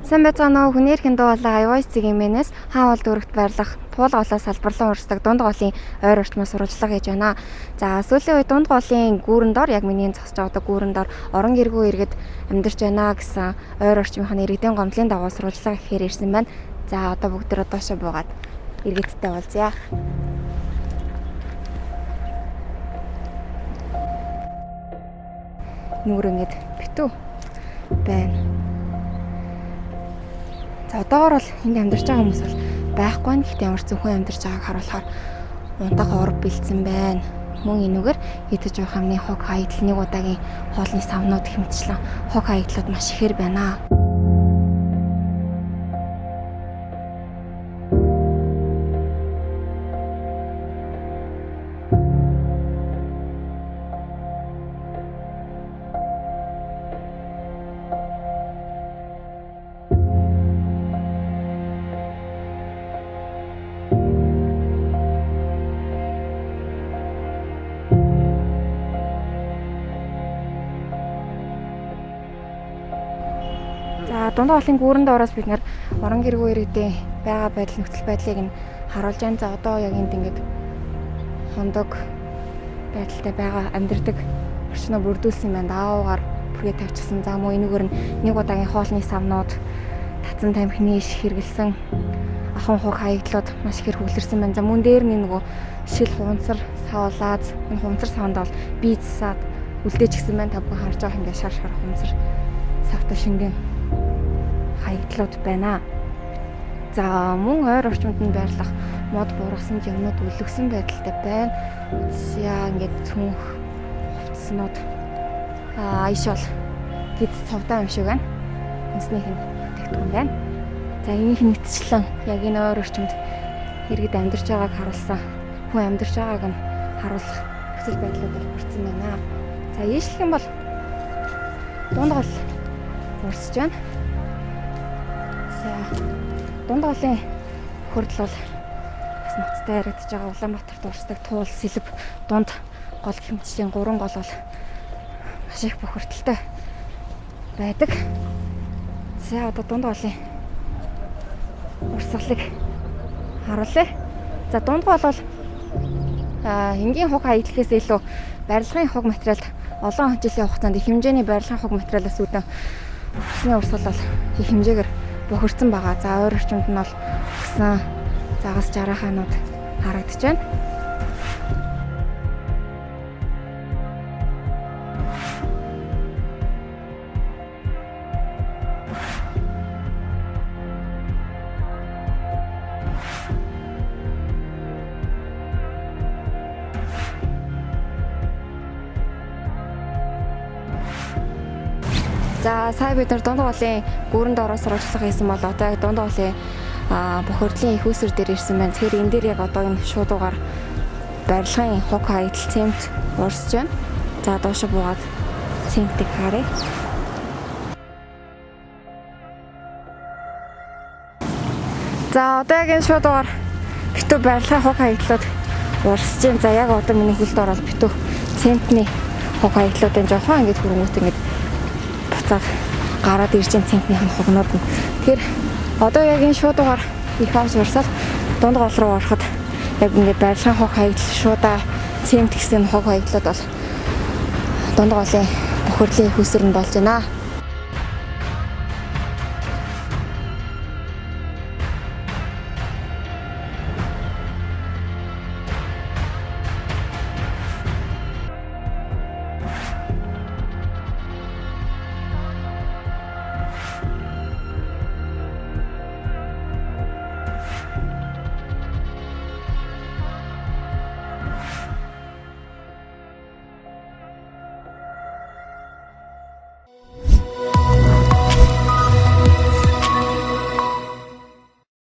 Сайн байцгаана уу? Хүний эрхийн дуу хоолой iVoice-ийн мэнэс хаавал дүүрэгт байрлах туул голоос салбарлан урсдаг дунд голын ойр орчмоос сурвалжлага хийж байна. За сүүлийн үед дунд голын гүүрэн дор яг миний зогсож байгаа гүүрэн дор орон гэргүй иргэд амьдарч байна гэсэн ойр орчмынхны иргэдийн гомдлын дагуу сурвалжлага хийхээр ирсэн байна. За одоо бүгд төр доошоо буугаад иргэдтэй уулзъя. Нүгэр ингэж битүү байна. За одоогор бол энд амьдарч байгаа хүмүүс бол байхгүй нь гэхдээ ямар ч зөвхөн амьдарч байгааг харуулахаар унтах орб бэлдсэн байна. Мөн энэгээр идэж уух амны хог хаягдл нэг удаагийн хоолны савнууд хэмтчлэн хог хаягдлууд маш ихээр байна. За дунд голын гүүрэн доороос бид нэр орон гэргүй иргэдийн байгаа байдал нөхцөл байдлыг нь харуулж байна. За одоо яг энд ингэж хондог байдалтай байгаа амьдардаг орчноо бүрдүүлсэн байна. Даавуугаар бүргээ тавьчихсан. За мөн энэгээр нь нэг удаагийн хоолны савнууд, татсан тамхины иш хэрэгэлсэн ахан хуг хаягдлууд маш ихээр хөглөрсөн байна. За мөн дээр нь нөгөө шил хуванцар савлаад энэ хуванцар савнд бол бие засаад үлдээчихсэн байна. Та бүхэн харж байгаа ингээ шар хуванцар савта шингэн хаягдлууд байна. За мөн ойр орчмод нь байрлах мод буургасан юмнууд өлгсөн байдалтай байна. За ингээд цүнх хувцснууд иш бол гид цовдаа юм шиг байна. Энснийх нь тэгтгүн байна. За энийх нь нэтчлэн яг энэ ойр орчмод иргэд амьдарч байгааг харуулсан, хүн амьдарч байгааг нь харуулах нөхцөл байдлууд бүрдсэн байна. За ийшлэх юм бол дунд гол урсж байна. За дунд голын хөрдөл бол бас ноцтой яригдж байгаа Улаанбаатарт урсдаг туул сэлб дунд гол хэмжээний 3 гол бол маш их бохирдолтой байдаг. За одоо дунд голын урсгалыг харуулъя. За дунд гол бол энгийн хуг хаягдлахээс илүү барилгын хуг материалд олон жилийн хугацаанд их хэмжээний барилгын хуг материалаас үүдэн усны урсгал бол их хэмжээгээр бохирдсан байгаа. За ойр орчимд нь бол гэсэн загас жарахаанууд харагдаж байна. За сая бид нар дунд голын гүүрэн доороос сурвалжлага хийсэн бол одоо яг дунд голын бохирдлын их үүсвэр дээр ирсэн байна. Тэгэхээр энэ дээр яг одоо энэ шуудуугаар барилгын хуг хаягдл цемент урсж байна. За доошо буугаад цементийг харъя. За одоо яг энэ шуудуугаар битүү барилгын хуг хаягдлууд урсж байна. За яг одоо миний хөлд ороод битүү цементний хуг хаягдлуудын жоохон ингэж хөрөнгөт ингэж буцаад гараад ирж байгаа цементний хугнууд нь. Тэгэхээр одоо яг энэ шуудуугаар их авч урсаад дунд гол руу ороход яг ингэ барилгын хуг хаягдл шуудаа цемент гэсэн хуг хаягдлууд бол дунд голын бохирдлын их үүсвэр нь болж байна.